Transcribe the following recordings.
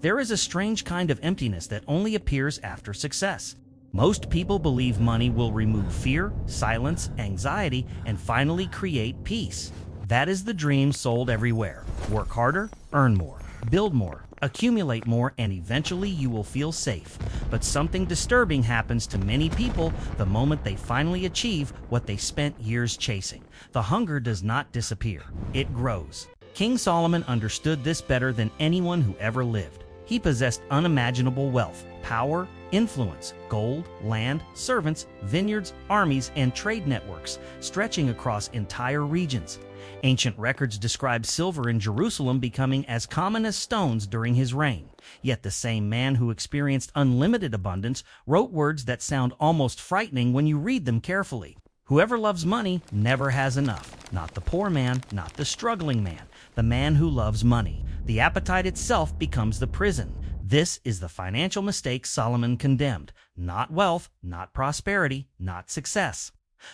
there is a strange kind of emptiness that only appears after success. Most people believe money will remove fear, silence, anxiety, and finally create peace. That is the dream sold everywhere. Work harder, earn more, build more, accumulate more, and eventually you will feel safe. But something disturbing happens to many people the moment they finally achieve what they spent years chasing. The hunger does not disappear, it grows. King Solomon understood this better than anyone who ever lived. He possessed unimaginable wealth, power, influence, gold, land, servants, vineyards, armies, and trade networks, stretching across entire regions. Ancient records describe silver in Jerusalem becoming as common as stones during his reign. Yet the same man who experienced unlimited abundance wrote words that sound almost frightening when you read them carefully. Whoever loves money never has enough. Not the poor man, not the struggling man, the man who loves money. The appetite itself becomes the prison. This is the financial mistake Solomon condemned. Not wealth, not prosperity, not success.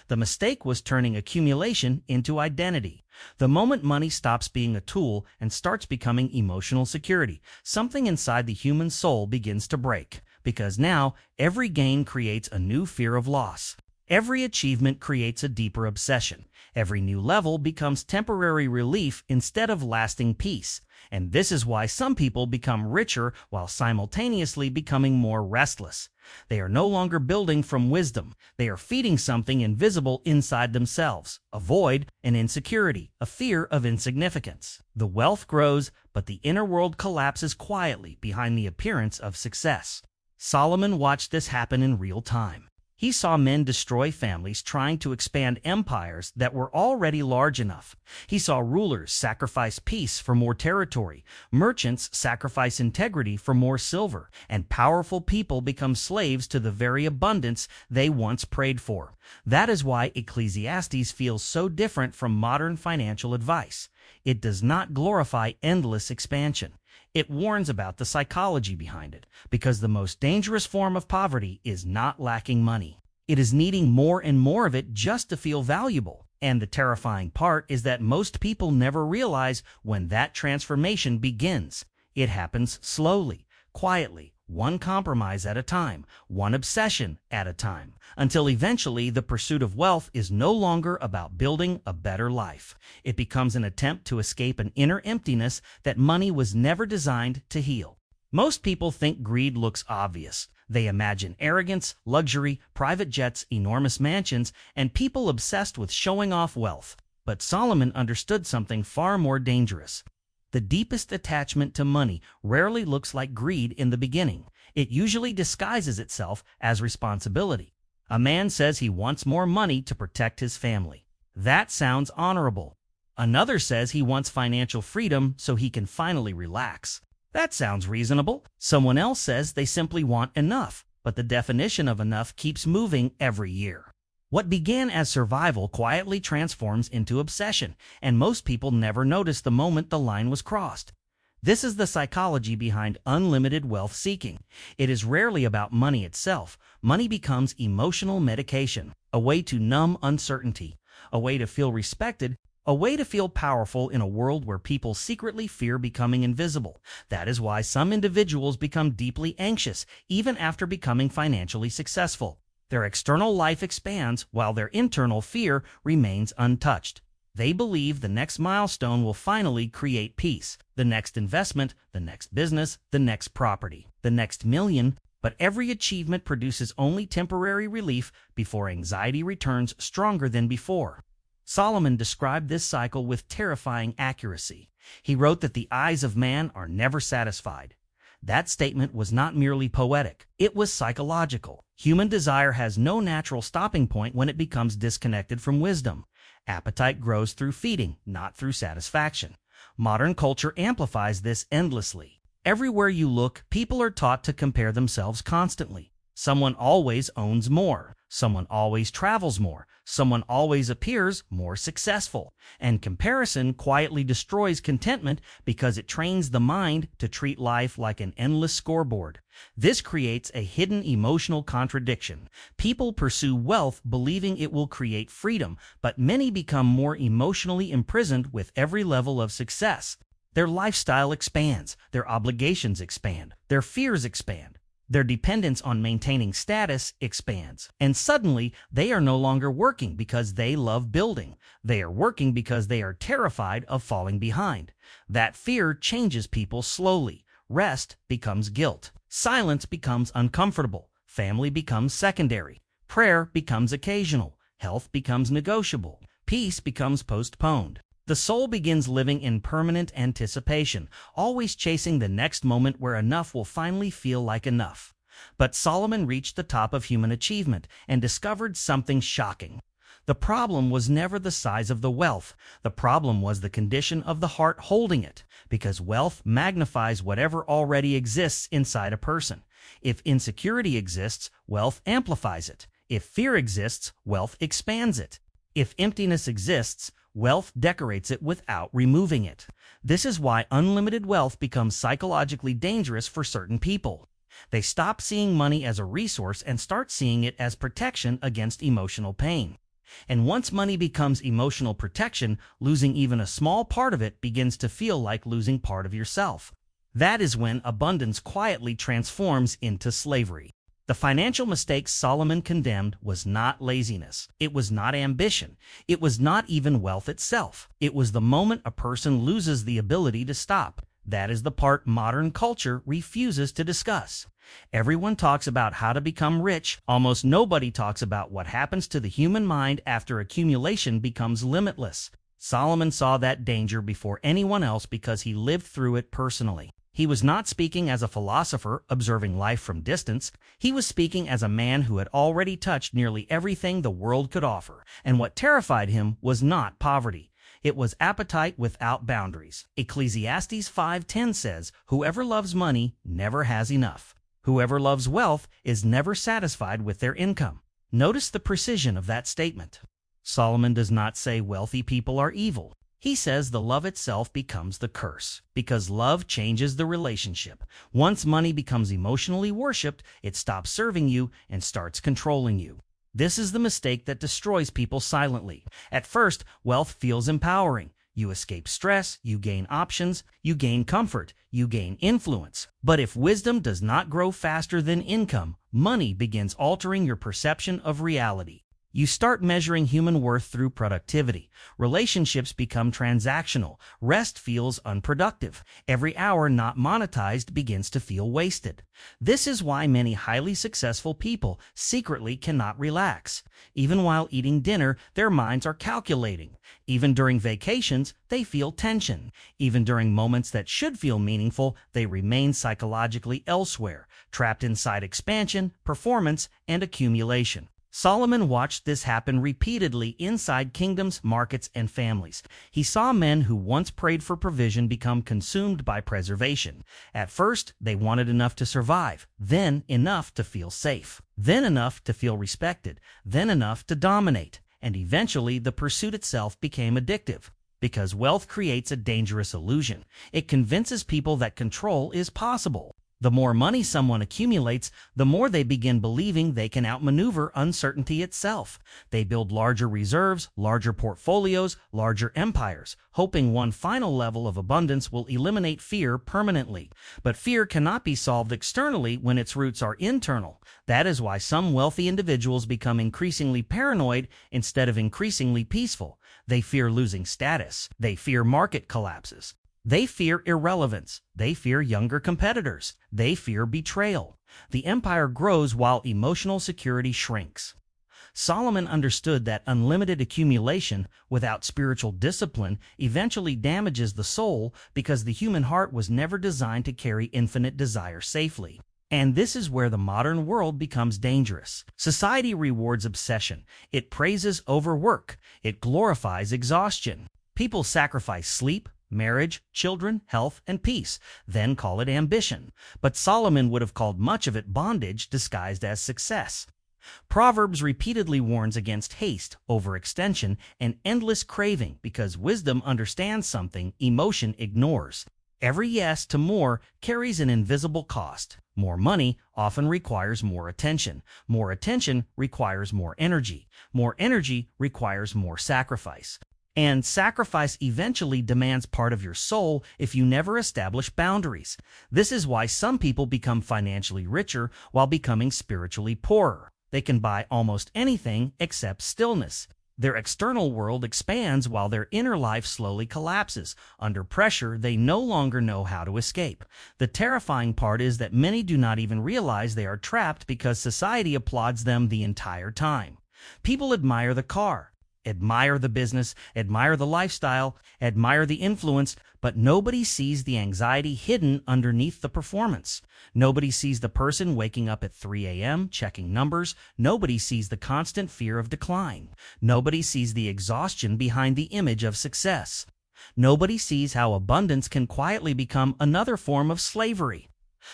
The mistake was turning accumulation into identity. The moment money stops being a tool and starts becoming emotional security, something inside the human soul begins to break. Because now, every gain creates a new fear of loss. Every achievement creates a deeper obsession. Every new level becomes temporary relief instead of lasting peace. And this is why some people become richer while simultaneously becoming more restless. They are no longer building from wisdom. They are feeding something invisible inside themselves, a void, an insecurity, a fear of insignificance. The wealth grows, but the inner world collapses quietly behind the appearance of success. Solomon watched this happen in real time. He saw men destroy families trying to expand empires that were already large enough. He saw rulers sacrifice peace for more territory, merchants sacrifice integrity for more silver, and powerful people become slaves to the very abundance they once prayed for. That is why Ecclesiastes feels so different from modern financial advice. It does not glorify endless expansion. It warns about the psychology behind it, because the most dangerous form of poverty is not lacking money. It is needing more and more of it just to feel valuable. And the terrifying part is that most people never realize when that transformation begins. It happens slowly, quietly, one compromise at a time, one obsession at a time, until eventually the pursuit of wealth is no longer about building a better life. It becomes an attempt to escape an inner emptiness that money was never designed to heal. Most people think greed looks obvious. They imagine arrogance, luxury, private jets, enormous mansions, and people obsessed with showing off wealth. But Solomon understood something far more dangerous. The deepest attachment to money rarely looks like greed in the beginning. It usually disguises itself as responsibility. A man says he wants more money to protect his family. That sounds honorable. Another says he wants financial freedom so he can finally relax. That sounds reasonable. Someone else says they simply want enough, but the definition of enough keeps moving every year. What began as survival quietly transforms into obsession, and most people never notice the moment the line was crossed. This is the psychology behind unlimited wealth seeking. It is rarely about money itself. Money becomes emotional medication, a way to numb uncertainty, a way to feel respected, a way to feel powerful in a world where people secretly fear becoming invisible. That is why some individuals become deeply anxious, even after becoming financially successful. Their external life expands while their internal fear remains untouched. They believe the next milestone will finally create peace, the next investment, the next business, the next property, the next million, but every achievement produces only temporary relief before anxiety returns stronger than before. Solomon described this cycle with terrifying accuracy. He wrote that the eyes of man are never satisfied. That statement was not merely poetic, it was psychological. Human desire has no natural stopping point when it becomes disconnected from wisdom. Appetite grows through feeding, not through satisfaction. Modern culture amplifies this endlessly. Everywhere you look, people are taught to compare themselves constantly. Someone always owns more. Someone always travels more. Someone always appears more successful. And comparison quietly destroys contentment because it trains the mind to treat life like an endless scoreboard. This creates a hidden emotional contradiction. People pursue wealth believing it will create freedom, but many become more emotionally imprisoned with every level of success. Their lifestyle expands, their obligations expand, their fears expand. Their dependence on maintaining status expands, and suddenly they are no longer working because they love building. They are working because they are terrified of falling behind. That fear changes people slowly. Rest becomes guilt. Silence becomes uncomfortable. Family becomes secondary. Prayer becomes occasional. Health becomes negotiable. Peace becomes postponed. The soul begins living in permanent anticipation, always chasing the next moment where enough will finally feel like enough. But Solomon reached the top of human achievement and discovered something shocking. The problem was never the size of the wealth. The problem was the condition of the heart holding it, because wealth magnifies whatever already exists inside a person. If insecurity exists, wealth amplifies it. If fear exists, wealth expands it. If emptiness exists, wealth decorates it without removing it. This is why unlimited wealth becomes psychologically dangerous for certain people. They stop seeing money as a resource and start seeing it as protection against emotional pain. And once money becomes emotional protection, losing even a small part of it begins to feel like losing part of yourself. That is when abundance quietly transforms into slavery. The financial mistake Solomon condemned was not laziness. It was not ambition. It was not even wealth itself. It was the moment a person loses the ability to stop. That is the part modern culture refuses to discuss. Everyone talks about how to become rich. Almost nobody talks about what happens to the human mind after accumulation becomes limitless. Solomon saw that danger before anyone else because he lived through it personally. He was not speaking as a philosopher observing life from distance. He was speaking as a man who had already touched nearly everything the world could offer. And what terrified him was not poverty. It was appetite without boundaries. Ecclesiastes 5:10 says, "Whoever loves money never has enough. Whoever loves wealth is never satisfied with their income." Notice the precision of that statement. Solomon does not say wealthy people are evil. He says the love itself becomes the curse, because love changes the relationship. Once money becomes emotionally worshipped, it stops serving you and starts controlling you. This is the mistake that destroys people silently. At first, wealth feels empowering. You escape stress, you gain options, you gain comfort, you gain influence. But if wisdom does not grow faster than income, money begins altering your perception of reality. You start measuring human worth through productivity. Relationships become transactional. Rest feels unproductive. Every hour not monetized begins to feel wasted. This is why many highly successful people secretly cannot relax. Even while eating dinner, their minds are calculating. Even during vacations, they feel tension. Even during moments that should feel meaningful, they remain psychologically elsewhere, trapped inside expansion, performance, and accumulation. Solomon watched this happen repeatedly inside kingdoms, markets, and families. He saw men who once prayed for provision become consumed by preservation. At first, they wanted enough to survive, then enough to feel safe, then enough to feel respected, then enough to dominate, and eventually the pursuit itself became addictive. Because wealth creates a dangerous illusion. It convinces people that control is possible. The more money someone accumulates, the more they begin believing they can outmaneuver uncertainty itself. They build larger reserves, larger portfolios, larger empires, hoping one final level of abundance will eliminate fear permanently. But fear cannot be solved externally when its roots are internal. That is why some wealthy individuals become increasingly paranoid instead of increasingly peaceful. They fear losing status. They fear market collapses. They fear irrelevance. They fear younger competitors. They fear betrayal. The empire grows while emotional security shrinks. Solomon understood that unlimited accumulation without spiritual discipline eventually damages the soul because the human heart was never designed to carry infinite desire safely. And this is where the modern world becomes dangerous. Society rewards obsession. It praises overwork. It glorifies exhaustion. People sacrifice sleep, marriage, children, health, and peace, then call it ambition. But Solomon would have called much of it bondage disguised as success. Proverbs repeatedly warns against haste, overextension, and endless craving because wisdom understands something emotion ignores. Every yes to more carries an invisible cost. More money often requires more attention. More attention requires more energy. More energy requires more sacrifice. And sacrifice eventually demands part of your soul if you never establish boundaries. This is why some people become financially richer while becoming spiritually poorer. They can buy almost anything except stillness. Their external world expands while their inner life slowly collapses. Under pressure, they no longer know how to escape. The terrifying part is that many do not even realize they are trapped because society applauds them the entire time. People admire the car, admire the business, admire the lifestyle, admire the influence, but nobody sees the anxiety hidden underneath the performance. Nobody sees the person waking up at 3 a.m. checking numbers. Nobody sees the constant fear of decline. Nobody sees the exhaustion behind the image of success. Nobody sees how abundance can quietly become another form of slavery.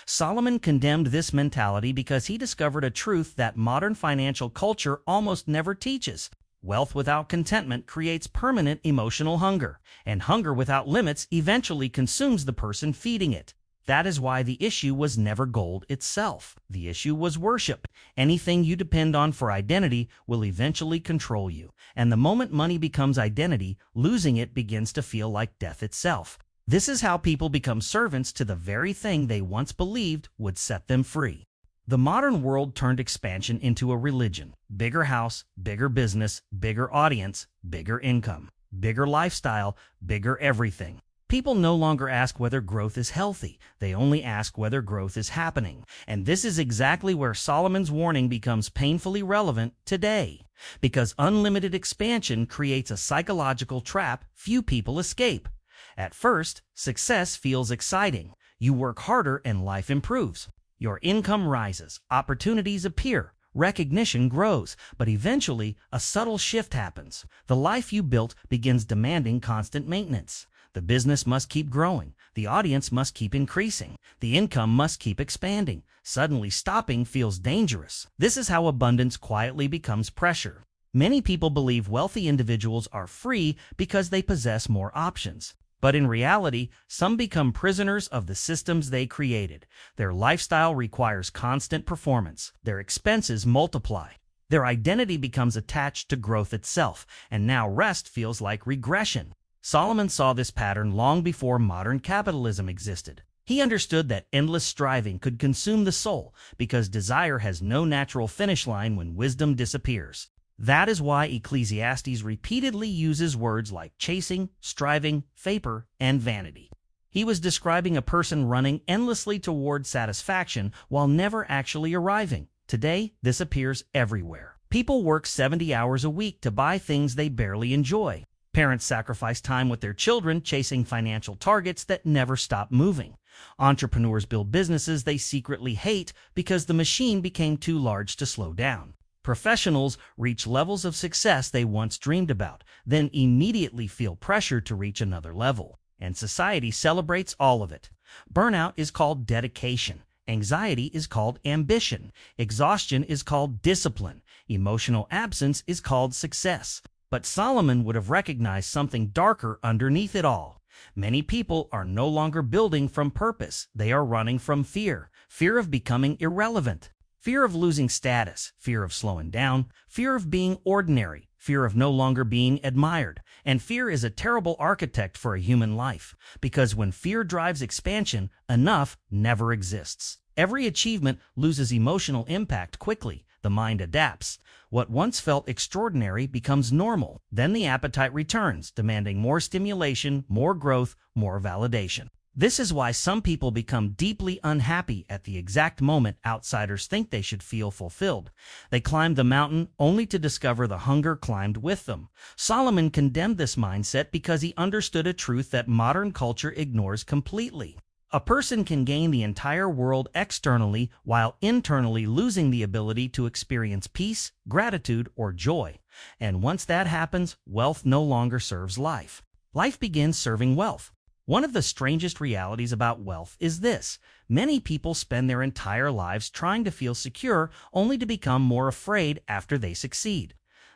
Solomon condemned this mentality because he discovered a truth that modern financial culture almost never teaches. Wealth without contentment creates permanent emotional hunger, and hunger without limits eventually consumes the person feeding it. That is why the issue was never gold itself. The issue was worship. Anything you depend on for identity will eventually control you, and the moment money becomes identity, losing it begins to feel like death itself. This is how people become servants to the very thing they once believed would set them free. The modern world turned expansion into a religion. Bigger house, bigger business, bigger audience, bigger income, bigger lifestyle, bigger everything. People no longer ask whether growth is healthy. They only ask whether growth is happening. And this is exactly where Solomon's warning becomes painfully relevant today. Because unlimited expansion creates a psychological trap few people escape. At first, success feels exciting. You work harder and life improves. Your income rises, opportunities appear, recognition grows, but eventually a subtle shift happens. The life you built begins demanding constant maintenance. The business must keep growing, the audience must keep increasing, the income must keep expanding. Suddenly stopping feels dangerous. This is how abundance quietly becomes pressure. Many people believe wealthy individuals are free because they possess more options. But in reality, some become prisoners of the systems they created. Their lifestyle requires constant performance. Their expenses multiply. Their identity becomes attached to growth itself, and now rest feels like regression. Solomon saw this pattern long before modern capitalism existed. He understood that endless striving could consume the soul because desire has no natural finish line when wisdom disappears. That is why Ecclesiastes repeatedly uses words like chasing, striving, vapor, and vanity. He was describing a person running endlessly toward satisfaction while never actually arriving. Today, this appears everywhere. People work 70 hours a week to buy things they barely enjoy. Parents sacrifice time with their children chasing financial targets that never stop moving. Entrepreneurs build businesses they secretly hate because the machine became too large to slow down. Professionals reach levels of success they once dreamed about, then immediately feel pressure to reach another level. And society celebrates all of it. Burnout is called dedication. Anxiety is called ambition. Exhaustion is called discipline. Emotional absence is called success. But Solomon would have recognized something darker underneath it all. Many people are no longer building from purpose. They are running from fear. Fear of becoming irrelevant. Fear of losing status, fear of slowing down, fear of being ordinary, fear of no longer being admired. And fear is a terrible architect for a human life, because when fear drives expansion, enough never exists. Every achievement loses emotional impact quickly. The mind adapts. What once felt extraordinary becomes normal. Then the appetite returns, demanding more stimulation, more growth, more validation. This is why some people become deeply unhappy at the exact moment outsiders think they should feel fulfilled. They climb the mountain only to discover the hunger climbed with them. Solomon condemned this mindset because he understood a truth that modern culture ignores completely. A person can gain the entire world externally while internally losing the ability to experience peace, gratitude, or joy. And once that happens, wealth no longer serves life. Life begins serving wealth. One of the strangest realities about wealth is this: many people spend their entire lives trying to feel secure only to become more afraid after they succeed.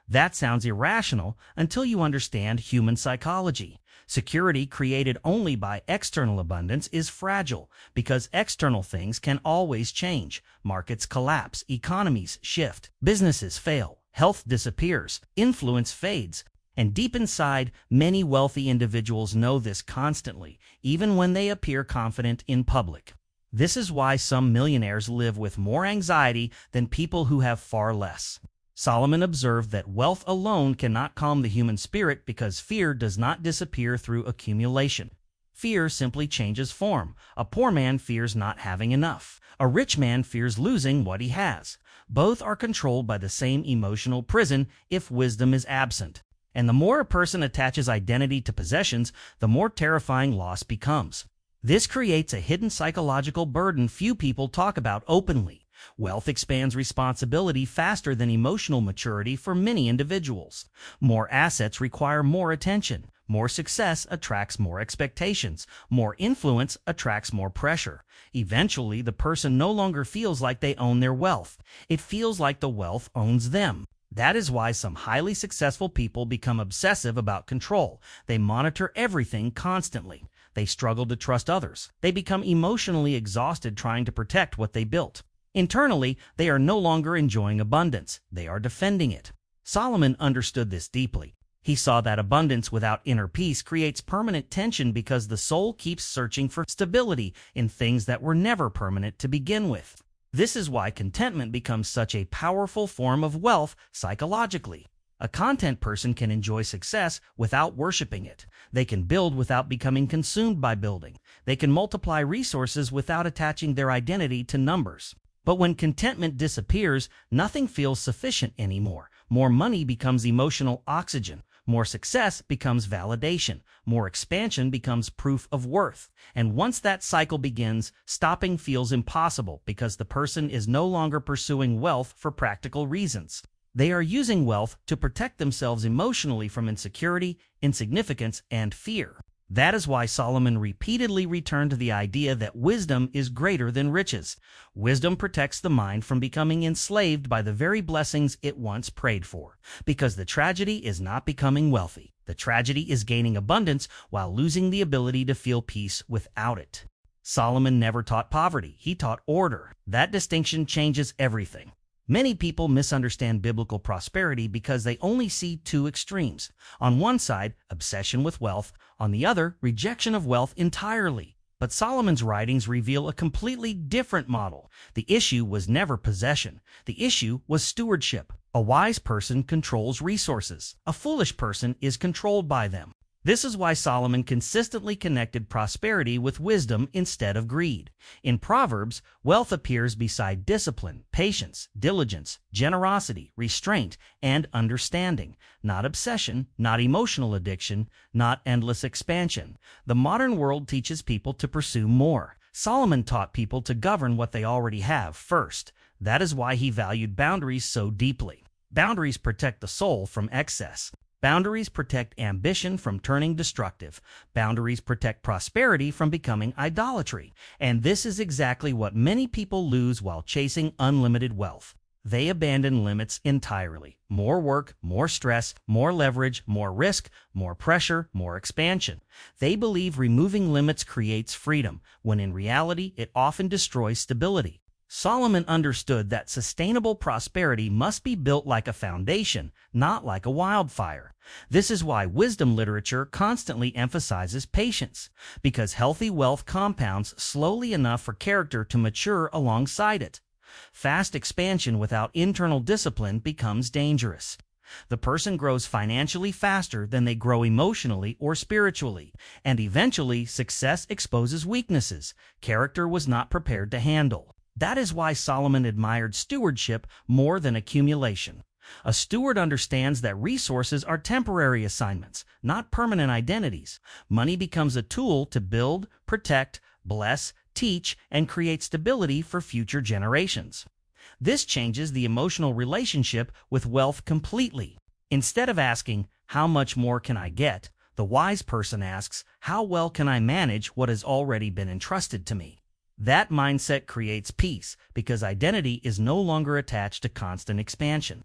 That sounds irrational until you understand human psychology. Security created only by external abundance is fragile because external things can always change. Markets collapse, economies shift, businesses fail, health disappears, influence fades. And deep inside, many wealthy individuals know this constantly, even when they appear confident in public. This is why some millionaires live with more anxiety than people who have far less. Solomon observed that wealth alone cannot calm the human spirit because fear does not disappear through accumulation. Fear simply changes form. A poor man fears not having enough. A rich man fears losing what he has. Both are controlled by the same emotional prison if wisdom is absent. And the more a person attaches identity to possessions, the more terrifying loss becomes. This creates a hidden psychological burden few people talk about openly. Wealth expands responsibility faster than emotional maturity for many individuals. More assets require more attention. More success attracts more expectations. More influence attracts more pressure. Eventually, the person no longer feels like they own their wealth. It feels like the wealth owns them. That is why some highly successful people become obsessive about control. They monitor everything constantly. They struggle to trust others. They become emotionally exhausted trying to protect what they built. Internally, they are no longer enjoying abundance. They are defending it. Solomon understood this deeply. He saw that abundance without inner peace creates permanent tension because the soul keeps searching for stability in things that were never permanent to begin with. This is why contentment becomes such a powerful form of wealth psychologically. A content person can enjoy success without worshiping it. They can build without becoming consumed by building. They can multiply resources without attaching their identity to numbers. But when contentment disappears, nothing feels sufficient anymore. More money becomes emotional oxygen. More success becomes validation. More expansion becomes proof of worth. And once that cycle begins, stopping feels impossible because the person is no longer pursuing wealth for practical reasons. They are using wealth to protect themselves emotionally from insecurity, insignificance, and fear. That is why Solomon repeatedly returned to the idea that wisdom is greater than riches. Wisdom protects the mind from becoming enslaved by the very blessings it once prayed for. Because the tragedy is not becoming wealthy. The tragedy is gaining abundance while losing the ability to feel peace without it. Solomon never taught poverty. He taught order. That distinction changes everything. Many people misunderstand biblical prosperity because they only see two extremes. On one side, obsession with wealth. On the other, rejection of wealth entirely. But Solomon's writings reveal a completely different model. The issue was never possession. The issue was stewardship. A wise person controls resources. A foolish person is controlled by them. This is why Solomon consistently connected prosperity with wisdom instead of greed. In Proverbs, wealth appears beside discipline, patience, diligence, generosity, restraint, and understanding. Not obsession, not emotional addiction, not endless expansion. The modern world teaches people to pursue more. Solomon taught people to govern what they already have first. That is why he valued boundaries so deeply. Boundaries protect the soul from excess. Boundaries protect ambition from turning destructive. Boundaries protect prosperity from becoming idolatry. And this is exactly what many people lose while chasing unlimited wealth. They abandon limits entirely. More work, more stress, more leverage, more risk, more pressure, more expansion. They believe removing limits creates freedom, when in reality it often destroys stability. Solomon understood that sustainable prosperity must be built like a foundation, not like a wildfire. This is why wisdom literature constantly emphasizes patience, because healthy wealth compounds slowly enough for character to mature alongside it. Fast expansion without internal discipline becomes dangerous. The person grows financially faster than they grow emotionally or spiritually, and eventually success exposes weaknesses character was not prepared to handle. That is why Solomon admired stewardship more than accumulation. A steward understands that resources are temporary assignments, not permanent identities. Money becomes a tool to build, protect, bless, teach, and create stability for future generations. This changes the emotional relationship with wealth completely. Instead of asking, "How much more can I get?" the wise person asks, "How well can I manage what has already been entrusted to me?" That mindset creates peace because identity is no longer attached to constant expansion.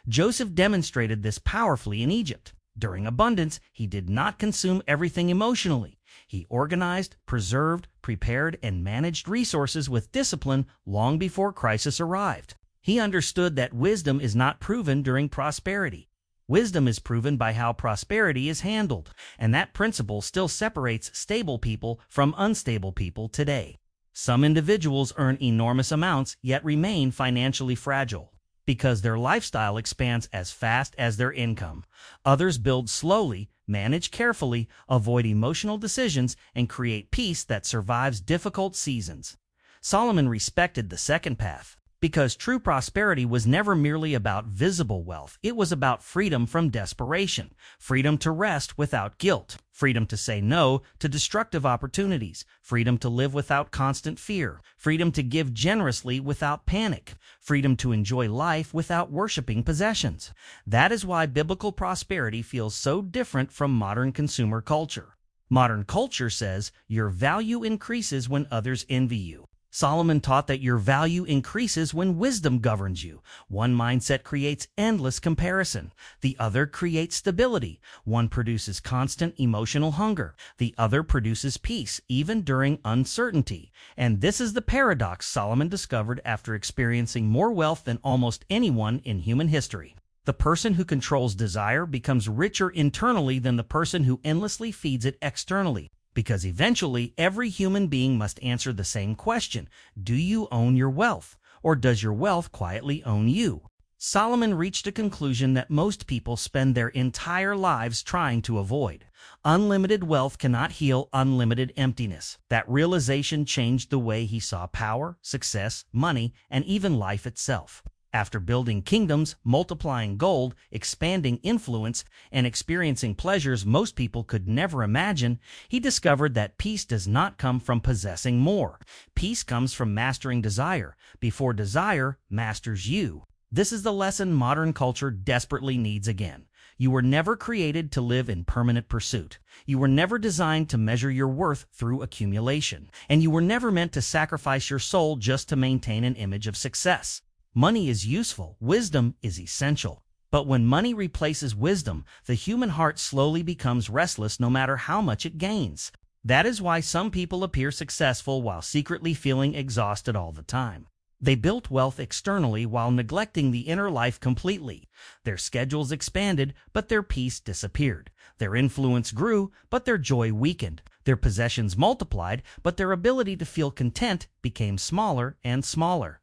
Joseph demonstrated this powerfully in Egypt. During abundance, he did not consume everything emotionally. He organized, preserved, prepared, and managed resources with discipline long before crisis arrived. He understood that wisdom is not proven during prosperity. Wisdom is proven by how prosperity is handled, and that principle still separates stable people from unstable people today. Some individuals earn enormous amounts yet remain financially fragile because their lifestyle expands as fast as their income. Others build slowly, manage carefully, avoid emotional decisions, and create peace that survives difficult seasons. Solomon respected the second path because true prosperity was never merely about visible wealth. It was about freedom from desperation, freedom to rest without guilt, freedom to say no to destructive opportunities, freedom to live without constant fear, freedom to give generously without panic, freedom to enjoy life without worshiping possessions. That is why biblical prosperity feels so different from modern consumer culture. Modern culture says your value increases when others envy you. Solomon taught that your value increases when wisdom governs you. One mindset creates endless comparison. The other creates stability. One produces constant emotional hunger. The other produces peace, even during uncertainty. And this is the paradox Solomon discovered after experiencing more wealth than almost anyone in human history. The person who controls desire becomes richer internally than the person who endlessly feeds it externally. Because eventually, every human being must answer the same question: do you own your wealth, or does your wealth quietly own you? Solomon reached a conclusion that most people spend their entire lives trying to avoid. Unlimited wealth cannot heal unlimited emptiness. That realization changed the way he saw power, success, money, and even life itself. After building kingdoms, multiplying gold, expanding influence, and experiencing pleasures most people could never imagine, he discovered that peace does not come from possessing more. Peace comes from mastering desire, before desire masters you. This is the lesson modern culture desperately needs again. You were never created to live in permanent pursuit. You were never designed to measure your worth through accumulation. And you were never meant to sacrifice your soul just to maintain an image of success. Money is useful, wisdom is essential. But when money replaces wisdom, the human heart slowly becomes restless no matter how much it gains. That is why some people appear successful while secretly feeling exhausted all the time. They built wealth externally while neglecting the inner life completely. Their schedules expanded, but their peace disappeared. Their influence grew, but their joy weakened. Their possessions multiplied, but their ability to feel content became smaller and smaller.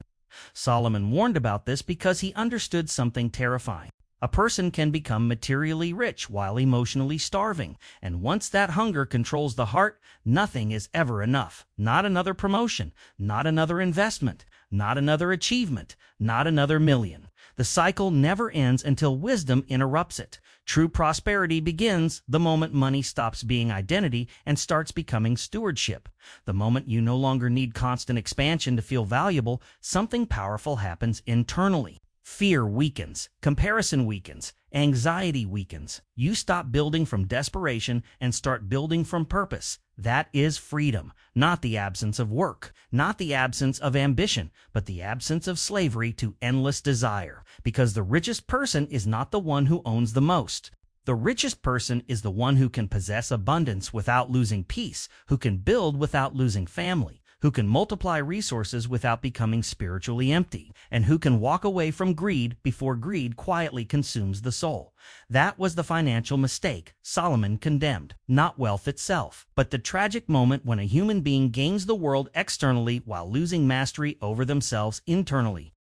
Solomon warned about this because he understood something terrifying. A person can become materially rich while emotionally starving, and once that hunger controls the heart, nothing is ever enough. Not another promotion, not another investment, not another achievement, not another million. The cycle never ends until wisdom interrupts it. True prosperity begins the moment money stops being identity and starts becoming stewardship. The moment you no longer need constant expansion to feel valuable, something powerful happens internally. Fear weakens, comparison weakens, anxiety weakens. You stop building from desperation and start building from purpose. That is freedom, not the absence of work, not the absence of ambition, but the absence of slavery to endless desire. Because the richest person is not the one who owns the most. The richest person is the one who can possess abundance without losing peace, who can build without losing family, who can multiply resources without becoming spiritually empty, and who can walk away from greed before greed quietly consumes the soul. That was the financial mistake Solomon condemned, not wealth itself, but the tragic moment when a human being gains the world externally while losing mastery over themselves internally.